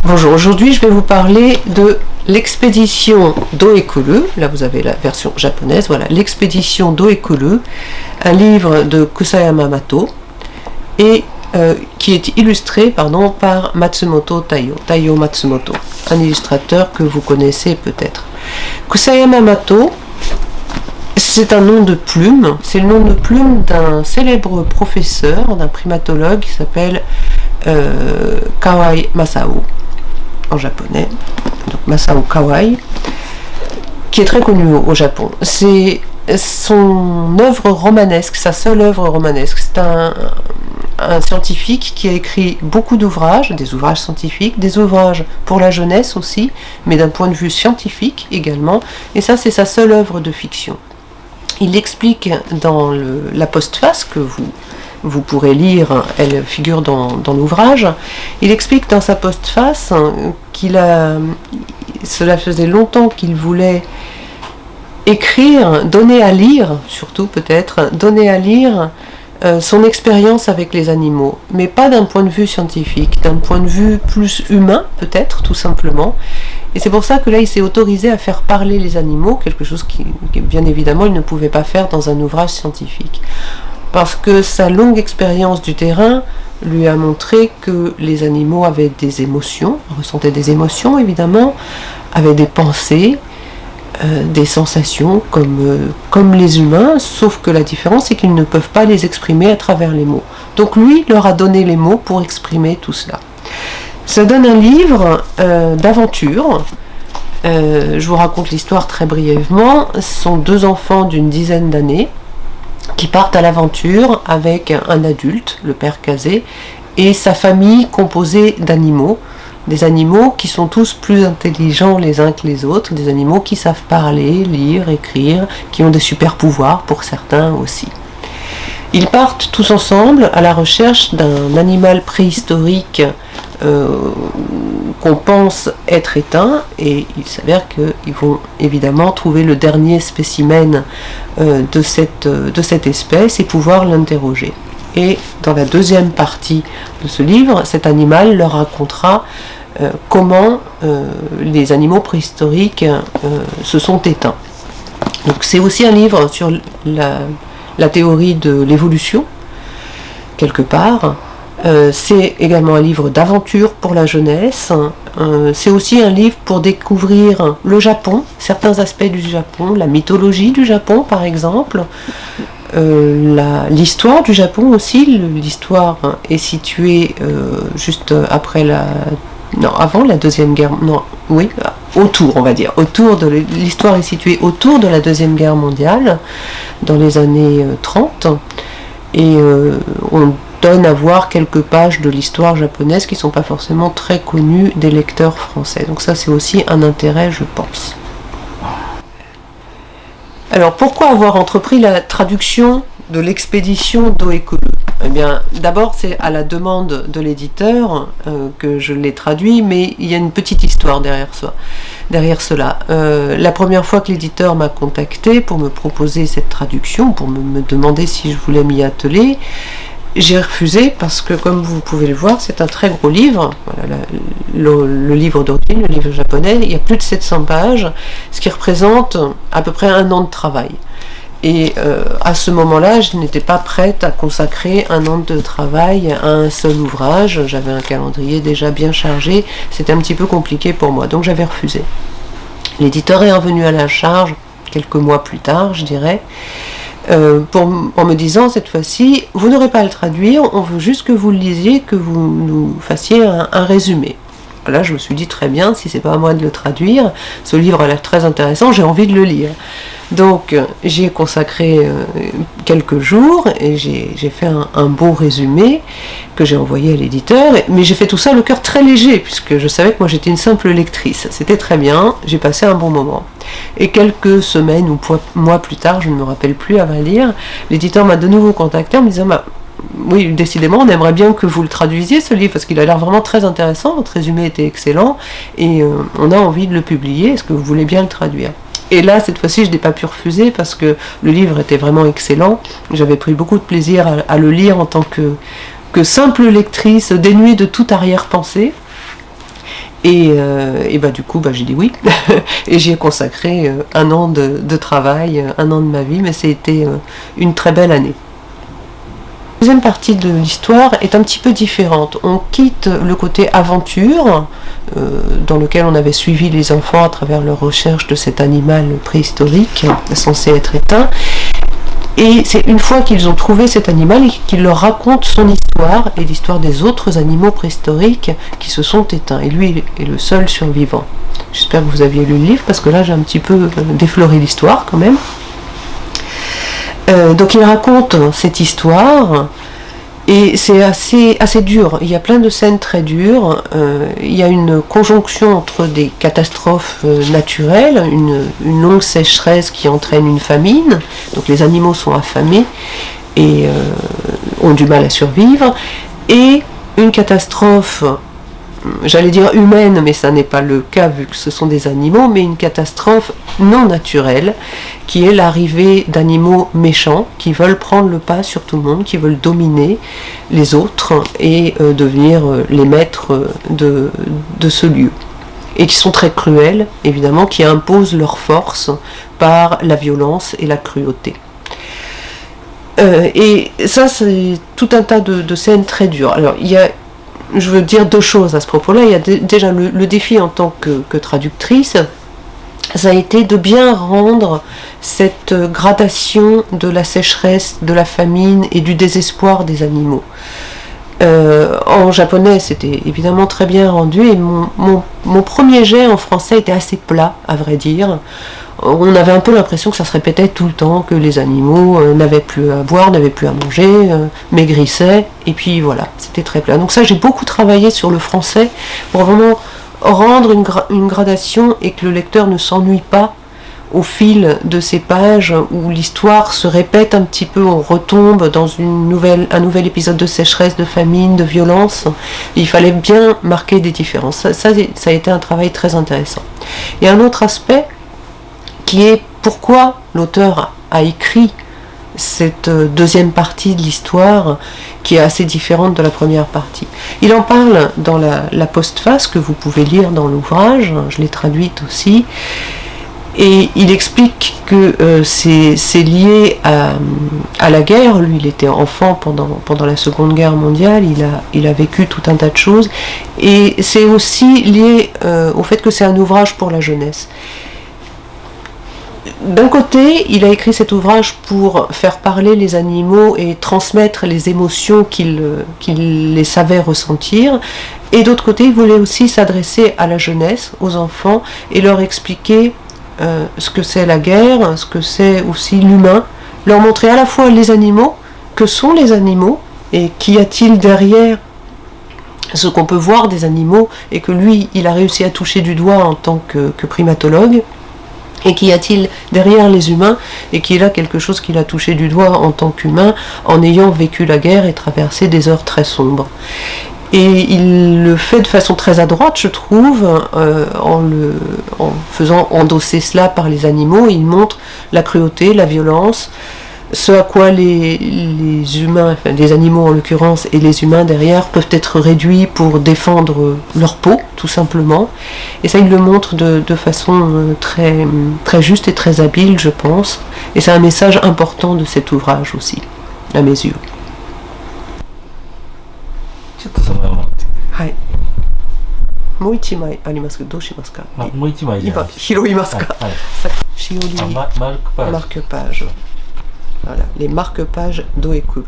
Bonjour, aujourd'hui je vais vous parler de l'expédition d'Oekulu. Là vous avez la version japonaise, voilà, l'expédition d'Oekulu, un livre de Kusayama Mato, et qui est illustré par Matsumoto Taiyo Matsumoto, un illustrateur que vous connaissez peut-être. Kusayama Mato, c'est un nom de plume, c'est le nom de plume d'un célèbre professeur, d'un primatologue qui s'appelle Kawai Masao, en japonais, donc Masao Kawai, qui est très connu au Japon. C'est son œuvre romanesque, sa seule œuvre romanesque. C'est un scientifique qui a écrit beaucoup d'ouvrages, des ouvrages scientifiques, des ouvrages pour la jeunesse aussi, mais d'un point de vue scientifique également, et ça c'est sa seule œuvre de fiction. Il explique dans la postface que vous pourrez lire, elle figure dans l'ouvrage, il explique dans sa postface cela faisait longtemps qu'il voulait écrire, donner à lire, surtout peut-être, donner à lire son expérience avec les animaux, mais pas d'un point de vue scientifique, d'un point de vue plus humain peut-être, tout simplement. Et c'est pour ça que là il s'est autorisé à faire parler les animaux, quelque chose qui bien évidemment il ne pouvait pas faire dans un ouvrage scientifique. Parce que sa longue expérience du terrain lui a montré que les animaux avaient des émotions, ressentaient des émotions évidemment, avaient des pensées, des sensations comme les humains, sauf que la différence c'est qu'ils ne peuvent pas les exprimer à travers les mots. Donc lui leur a donné les mots pour exprimer tout cela. Ça donne un livre d'aventure. Je vous raconte l'histoire très brièvement. Ce sont deux enfants d'une dizaine d'années qui partent à l'aventure avec un adulte, le père Kazé, et sa famille composée d'animaux, des animaux qui sont tous plus intelligents les uns que les autres, des animaux qui savent parler, lire, écrire, qui ont des super pouvoirs pour certains aussi. Ils partent tous ensemble à la recherche d'un animal préhistorique qu'on pense être éteint, et il s'avère qu'ils vont évidemment trouver le dernier spécimen de cette espèce et pouvoir l'interroger. Et dans la deuxième partie de ce livre, cet animal leur racontera comment les animaux préhistoriques se sont éteints. Donc c'est aussi un livre sur la théorie de l'évolution, quelque part. C'est également un livre d'aventure pour la jeunesse. C'est aussi un livre pour découvrir le Japon, certains aspects du Japon, la mythologie du Japon par exemple, l'histoire du Japon aussi. L'histoire est située juste après avant la Deuxième Guerre... Non, oui, autour, on va dire. L'histoire est située autour de la Deuxième Guerre mondiale, dans les années 30. Et on donne à voir quelques pages de l'histoire japonaise qui ne sont pas forcément très connues des lecteurs français. Donc ça, c'est aussi un intérêt, je pense. Alors, pourquoi avoir entrepris la traduction de l'expédition d'Oekulu ? Eh bien, d'abord, c'est à la demande de l'éditeur que je l'ai traduit, mais il y a une petite histoire derrière cela. La première fois que l'éditeur m'a contacté pour me proposer cette traduction, pour me demander si je voulais m'y atteler, j'ai refusé parce que, comme vous pouvez le voir, c'est un très gros livre. Voilà, le livre d'origine, le livre japonais, il y a plus de 700 pages, ce qui représente à peu près un an de travail. Et à ce moment-là, je n'étais pas prête à consacrer un an de travail à un seul ouvrage. J'avais un calendrier déjà bien chargé, c'était un petit peu compliqué pour moi, donc j'avais refusé. L'éditeur est revenu à la charge quelques mois plus tard, je dirais, en me disant cette fois-ci, vous n'aurez pas à le traduire, on veut juste que vous le lisiez, que vous nous fassiez un résumé. Là, je me suis dit très bien, si c'est pas à moi de le traduire, ce livre a l'air très intéressant, j'ai envie de le lire. Donc, j'y ai consacré quelques jours et j'ai fait un beau résumé que j'ai envoyé à l'éditeur, mais j'ai fait tout ça le cœur très léger, puisque je savais que moi j'étais une simple lectrice. C'était très bien, j'ai passé un bon moment. Et quelques semaines ou mois plus tard, je ne me rappelle plus à vrai dire, l'éditeur m'a de nouveau contacté en me disant oui, décidément, on aimerait bien que vous le traduisiez ce livre, parce qu'il a l'air vraiment très intéressant, votre résumé était excellent, et on a envie de le publier, est-ce que vous voulez bien le traduire ? Et là, cette fois-ci, je n'ai pas pu refuser, parce que le livre était vraiment excellent, j'avais pris beaucoup de plaisir à le lire en tant que simple lectrice, dénuée de toute arrière-pensée, Et bah, du coup, bah, j'ai dit oui. Et j'y ai consacré 1 an de travail, 1 an de ma vie, mais c'était une très belle année. La deuxième partie de l'histoire est un petit peu différente. On quitte le côté aventure, dans lequel on avait suivi les enfants à travers leur recherche de cet animal préhistorique, censé être éteint. Et c'est une fois qu'ils ont trouvé cet animal et qu'ils leur racontent son histoire et l'histoire des autres animaux préhistoriques qui se sont éteints. Et lui est le seul survivant. J'espère que vous aviez lu le livre parce que là j'ai un petit peu défloré l'histoire quand même. Donc il raconte cette histoire et c'est assez dur. Il y a plein de scènes très dures. Il y a une conjonction entre des catastrophes naturelles, une longue sécheresse qui entraîne une famine. Donc les animaux sont affamés et ont du mal à survivre. Et une catastrophe, j'allais dire humaine, mais ça n'est pas le cas vu que ce sont des animaux, mais une catastrophe non naturelle, qui est l'arrivée d'animaux méchants qui veulent prendre le pas sur tout le monde, qui veulent dominer les autres et devenir les maîtres de ce lieu. Et qui sont très cruels, évidemment, qui imposent leur force par la violence et la cruauté. Et ça, c'est tout un tas de scènes très dures. Alors, je veux dire 2 choses à ce propos-là. Il y a déjà le défi en tant que traductrice, ça a été de bien rendre cette gradation de la sécheresse, de la famine et du désespoir des animaux. En japonais, c'était évidemment très bien rendu et mon premier jet en français était assez plat, à vrai dire. On avait un peu l'impression que ça se répétait tout le temps, que les animaux n'avaient plus à boire, n'avaient plus à manger, maigrissaient, et puis voilà, c'était très plat. Donc ça, j'ai beaucoup travaillé sur le français pour vraiment rendre une gradation et que le lecteur ne s'ennuie pas au fil de ces pages où l'histoire se répète un petit peu, on retombe dans un nouvel épisode de sécheresse, de famine, de violence. Il fallait bien marquer des différences. Ça a été un travail très intéressant. Et un autre aspect qui est pourquoi l'auteur a écrit cette deuxième partie de l'histoire qui est assez différente de la première partie. Il en parle dans la postface que vous pouvez lire dans l'ouvrage, je l'ai traduite aussi, et il explique que c'est lié à la guerre. Lui, il était enfant pendant la Seconde Guerre mondiale, il a vécu tout un tas de choses, et c'est aussi lié au fait que c'est un ouvrage pour la jeunesse. D'un côté, il a écrit cet ouvrage pour faire parler les animaux et transmettre les émotions qu'il les savait ressentir. Et d'autre côté, il voulait aussi s'adresser à la jeunesse, aux enfants, et leur expliquer ce que c'est la guerre, ce que c'est aussi l'humain, leur montrer à la fois les animaux, que sont les animaux, et qu'y a-t-il derrière ce qu'on peut voir des animaux, et que lui, il a réussi à toucher du doigt en tant que primatologue, et qu'y a-t-il derrière les humains, et qu'il a quelque chose qu'il a touché du doigt en tant qu'humain, en ayant vécu la guerre et traversé des heures très sombres. Et il le fait de façon très adroite, je trouve, en faisant endosser cela par les animaux. Il montre la cruauté, la violence, ce à quoi les humains, enfin les animaux en l'occurrence, et les humains derrière peuvent être réduits pour défendre leur peau, tout simplement. Et ça, il le montre de façon très, très juste et très habile, je pense. Et c'est un message important de cet ouvrage aussi, à mes yeux. ちょっとそのまま持って。はい。もう一枚ありますけど、どうしますか。もう一枚じゃない。今拾いますか。はい。さしおりマルクパージ。marque-page. Voilà, les marque-pages d'Oekuru.